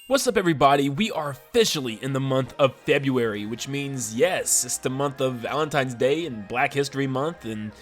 What's up, everybody? We are officially in the month of February, which means, yes, it's the month of Valentine's Day and Black History Month, and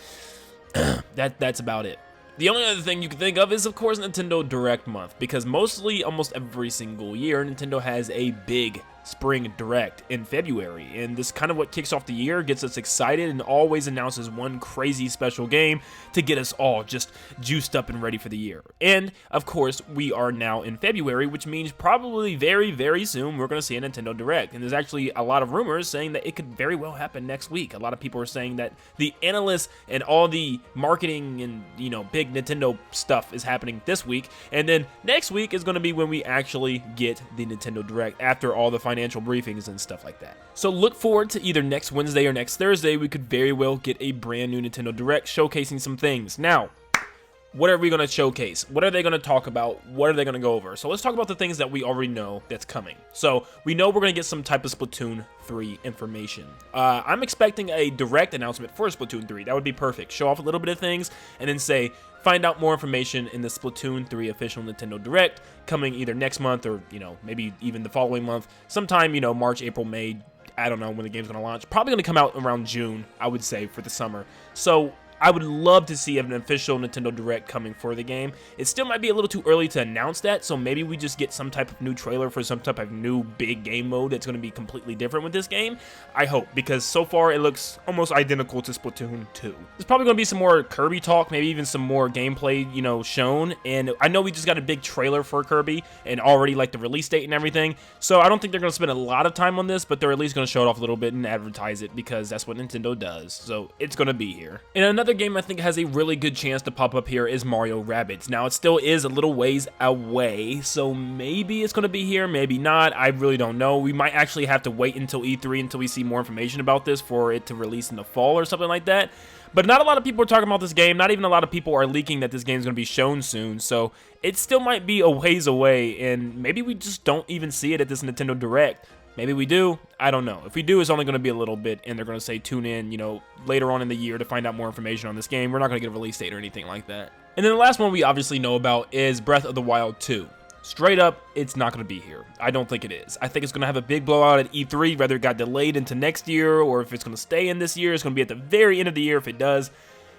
that's about it. The only other thing you can think of is, of course, Nintendo Direct Month, because mostly, almost every single year, Nintendo has a big Spring Direct in February, and this is kind of what kicks off the year, gets us excited, and always announces one crazy special game to get us all just juiced up and ready for the year. And, of course, we are now in February, which means probably very, very soon we're going to see a Nintendo Direct, and there's actually a lot of rumors saying that it could very well happen next week. A lot of people are saying that the analysts and all the marketing and, big Nintendo stuff is happening this week, and then next week is going to be when we actually get the Nintendo Direct after all the financial briefings and stuff like that. So look forward to either next Wednesday or next Thursday. We could very well get a brand new Nintendo Direct showcasing some things. Now, what are we going to showcase? What are they going to talk about? What are they going to go over? So let's talk about the things that we already know that's coming. So we know we're going to get some type of Splatoon 3 information. I'm expecting a direct announcement for Splatoon 3. That would be perfect. Show off a little bit of things and then say, find out more information in the Splatoon 3 official Nintendo Direct coming either next month or, maybe even the following month. Sometime, March, April, May. I don't know when the game's going to launch. Probably going to come out around June, I would say, for the summer. So I would love to see an official Nintendo Direct coming for the game. It still might be a little too early to announce that, so maybe we just get some type of new trailer for some type of new big game mode that's going to be completely different with this game. I hope, because so far it looks almost identical to Splatoon 2. There's probably going to be some more Kirby talk, maybe even some more gameplay, shown, and I know we just got a big trailer for Kirby and already like the release date and everything, so I don't think they're going to spend a lot of time on this, but they're at least going to show it off a little bit and advertise it, because that's what Nintendo does, so it's going to be here. And another game I think has a really good chance to pop up here is Mario Rabbids. Now, it still is a little ways away, so maybe it's going to be here, maybe not. I really don't know. We might actually have to wait until E3 until we see more information about this for it to release in the fall or something like that. But not a lot of people are talking about this game. Not even a lot of people are leaking that this game is going to be shown soon, so it still might be a ways away, and maybe we just don't even see it at this Nintendo Direct. Maybe we do. I don't know. If we do, it's only going to be a little bit, and they're going to say tune in, later on in the year to find out more information on this game. We're not going to get a release date or anything like that. And then the last one we obviously know about is Breath of the Wild 2. Straight up, it's not going to be here. I don't think it is. I think it's going to have a big blowout at E3, whether it got delayed into next year or if it's going to stay in this year. It's going to be at the very end of the year if it does.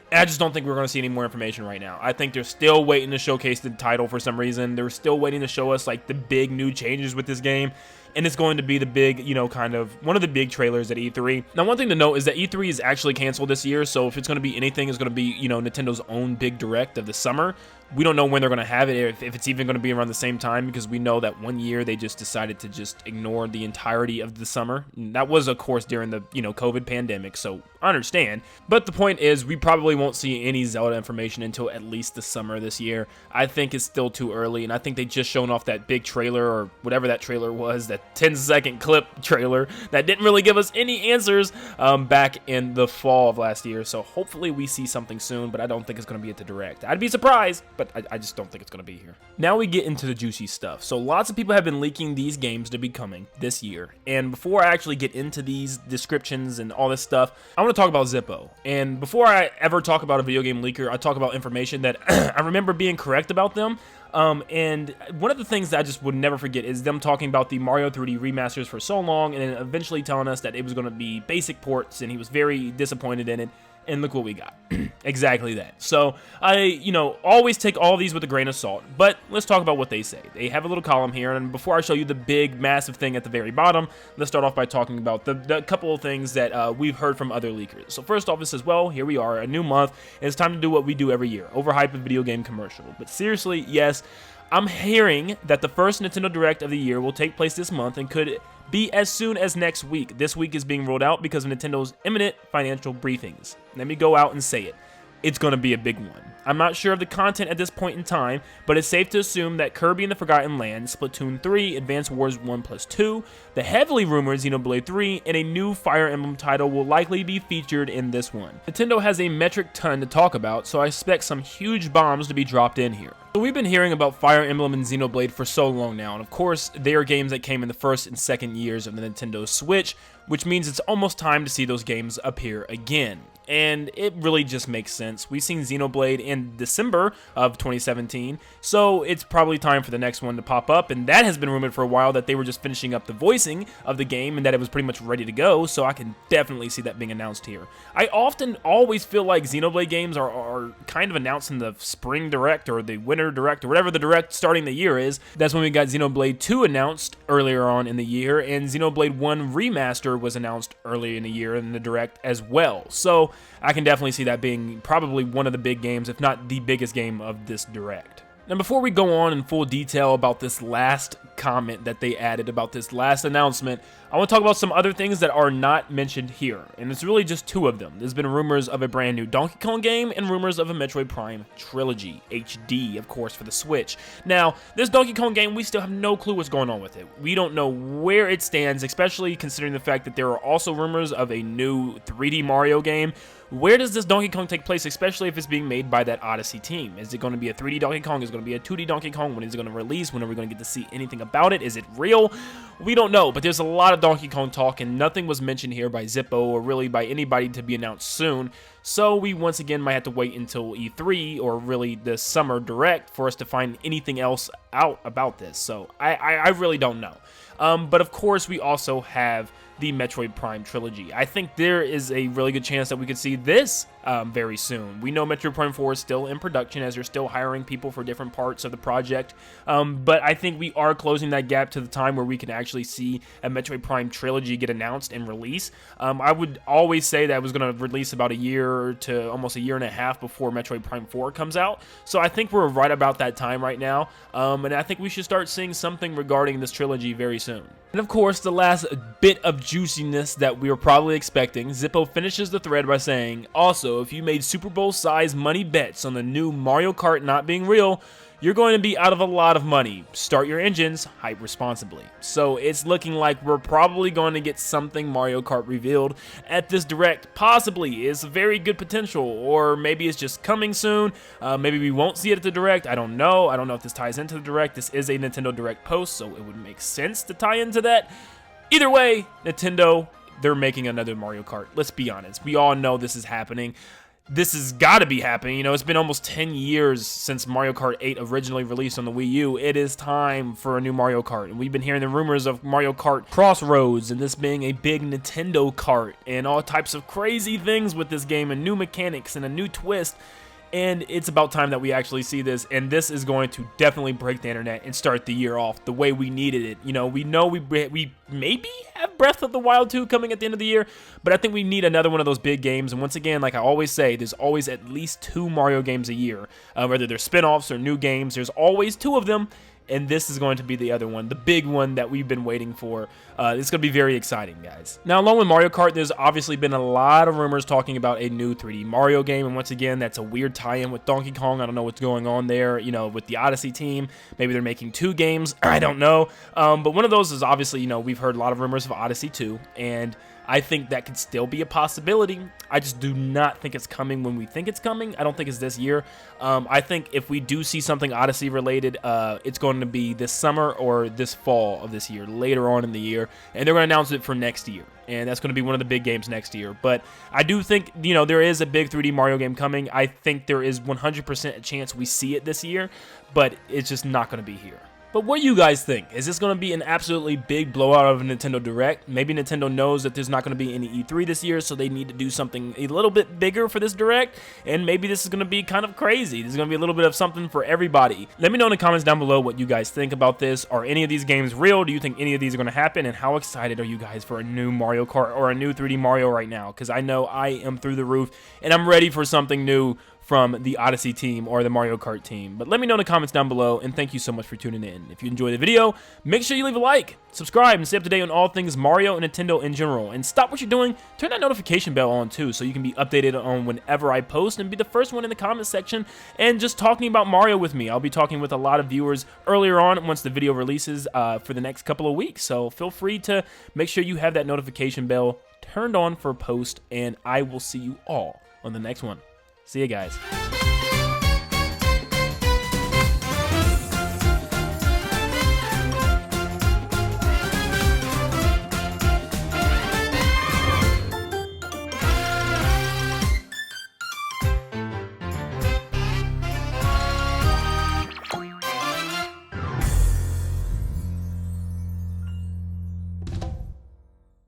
And I just don't think we're going to see any more information right now. I think they're still waiting to showcase the title for some reason. They're still waiting to show us like the big new changes with this game. And it's going to be the big, kind of one of the big trailers at E3. Now, one thing to note is that E3 is actually canceled this year. So if it's going to be anything, it's going to be, Nintendo's own big direct of the summer. We don't know when they're going to have it, if it's even going to be around the same time, because we know that one year they just decided to just ignore the entirety of the summer. And that was, of course, during the, COVID pandemic, so I understand. But the point is, we probably won't see any Zelda information until at least the summer this year. I think it's still too early, and I think they just shown off that big trailer, or whatever that trailer was, that 10-second clip trailer that didn't really give us any answers back in the fall of last year. So hopefully we see something soon, but I don't think it's going to be at the Direct. I'd be surprised, but I just don't think it's going to be here. Now we get into the juicy stuff. So lots of people have been leaking these games to be coming this year. And before I actually get into these descriptions and all this stuff, I want to talk about Zippo. And before I ever talk about a video game leaker, I talk about information that I remember being correct about them. And one of the things that I just would never forget is them talking about the Mario 3D remasters for so long, and then eventually telling us that it was going to be basic ports, and he was very disappointed in it. And look what we got. Exactly that. So I, always take all these with a grain of salt, but let's talk about what they say. They have a little column here, and before I show you the big, massive thing at the very bottom, let's start off by talking about the couple of things that we've heard from other leakers. So first off, it says, well, here we are, a new month, and it's time to do what we do every year, overhype a video game commercial. But seriously, yes, I'm hearing that the first Nintendo Direct of the year will take place this month and could be as soon as next week. This week is being rolled out because of Nintendo's imminent financial briefings. Let me go out and say it. It's going to be a big one. I'm not sure of the content at this point in time, but it's safe to assume that Kirby and the Forgotten Land, Splatoon 3, Advance Wars 1+2, the heavily rumored Xenoblade 3, and a new Fire Emblem title will likely be featured in this one. Nintendo has a metric ton to talk about, so I expect some huge bombs to be dropped in here. So we've been hearing about Fire Emblem and Xenoblade for so long now, and of course, they are games that came in the first and second years of the Nintendo Switch, which means it's almost time to see those games appear again. and it really just makes sense. We've seen Xenoblade in December of 2017, so it's probably time for the next one to pop up, and that has been rumored for a while that they were just finishing up the voicing of the game and that it was pretty much ready to go, so I can definitely see that being announced here. I always feel like Xenoblade games are kind of announced in the spring direct or the winter direct or whatever the direct starting the year is. That's when we got Xenoblade 2 announced earlier on in the year, and Xenoblade 1 Remaster was announced earlier in the year in the direct as well. So I can definitely see that being probably one of the big games, if not the biggest game of this direct. Now, before we go on in full detail about this last comment that they added, about this last announcement, I want to talk about some other things that are not mentioned here, and it's really just two of them. There's been rumors of a brand new Donkey Kong game and rumors of a Metroid Prime Trilogy, HD, of course, for the Switch. Now, this Donkey Kong game, we still have no clue what's going on with it. We don't know where it stands, especially considering the fact that there are also rumors of a new 3D Mario game. Where does this Donkey Kong take place, especially if it's being made by that Odyssey team? Is it going to be a 3D Donkey Kong? Is it going to be a 2D Donkey Kong? When is it going to release? When are we going to get to see anything about it? Is it real? We don't know, but there's a lot of Donkey Kong talk, and nothing was mentioned here by Zippo or really by anybody to be announced soon. So we once again might have to wait until E3 or really the summer direct for us to find anything else out about this. So I really don't know. But of course, we also have the Metroid Prime Trilogy. I think there is a really good chance that we could see this very soon. We know Metroid Prime 4 is still in production as they're still hiring people for different parts of the project, but I think we are closing that gap to the time where we can actually see a Metroid Prime Trilogy get announced and release. I would always say that it was going to release about a year to almost a year and a half before Metroid Prime 4 comes out, so I think we're right about that time right now, and I think we should start seeing something regarding this trilogy very soon. And of course, the last bit of juiciness that we were probably expecting, Zippo finishes the thread by saying, also, if you made Super Bowl-sized money bets on the new Mario Kart not being real, you're going to be out of a lot of money. Start your engines, hype responsibly. So it's looking like we're probably going to get something Mario Kart revealed at this direct. Possibly. It's very good potential, or maybe it's just coming soon. Maybe we won't see it at the direct. I don't know. I don't know if this ties into the direct. This is a Nintendo Direct post, so it would make sense to tie into that. Either way, Nintendo, they're making another Mario Kart. Let's be honest. We all know this is happening. This has got to be happening. You know, it's been almost 10 years since Mario Kart 8 originally released on the Wii U. It is time for a new Mario Kart. And we've been hearing the rumors of Mario Kart Crossroads and this being a big Nintendo kart and all types of crazy things with this game and new mechanics and a new twist. And it's about time that we actually see this, and this is going to definitely break the internet and start the year off the way we needed it. You know we maybe have Breath of the Wild 2 coming at the end of the year, but I think we need another one of those big games. And once again, like I always say, there's always at least 2 Mario games a year, whether they're spin-offs or new games. There's always 2 of them. And this is going to be the other one, the big one that we've been waiting for. It's going to be very exciting, guys. Now, along with Mario Kart, there's obviously been a lot of rumors talking about a new 3D Mario game. And once again, that's a weird tie-in with Donkey Kong. I don't know what's going on there, you know, with the Odyssey team. Maybe they're making 2 games. I don't know. But one of those is obviously, you know, we've heard a lot of rumors of Odyssey 2. And I think that could still be a possibility. I just do not think it's coming when we think it's coming. I don't think it's this year. I think if we do see something Odyssey related, it's going to be this summer or this fall of this year, later on in the year, and they're going to announce it for next year. And that's going to be one of the big games next year. But I do think, you know, there is a big 3D Mario game coming. I think there is 100% a chance we see it this year, but it's just not going to be here. But what do you guys think? Is this going to be an absolutely big blowout of a Nintendo Direct? Maybe Nintendo knows that there's not going to be any E3 this year, so they need to do something a little bit bigger for this Direct, and maybe this is going to be kind of crazy. This is going to be a little bit of something for everybody. Let me know in the comments down below what you guys think about this. Are any of these games real? Do you think any of these are going to happen? And how excited are you guys for a new Mario Kart or a new 3D Mario right now? Because I know I am through the roof, and I'm ready for something new from the Odyssey team or the Mario Kart team. But let me know in the comments down below, and thank you so much for tuning in. If you enjoyed the video, make sure you leave a like, subscribe, and stay up to date on all things Mario and Nintendo in general. And stop what you're doing, turn that notification bell on too, so you can be updated on whenever I post and be the first one in the comment section and just talking about Mario with me. I'll be talking with a lot of viewers earlier on once the video releases for the next couple of weeks. So feel free to make sure you have that notification bell turned on for post, and I will see you all on the next one. See you guys.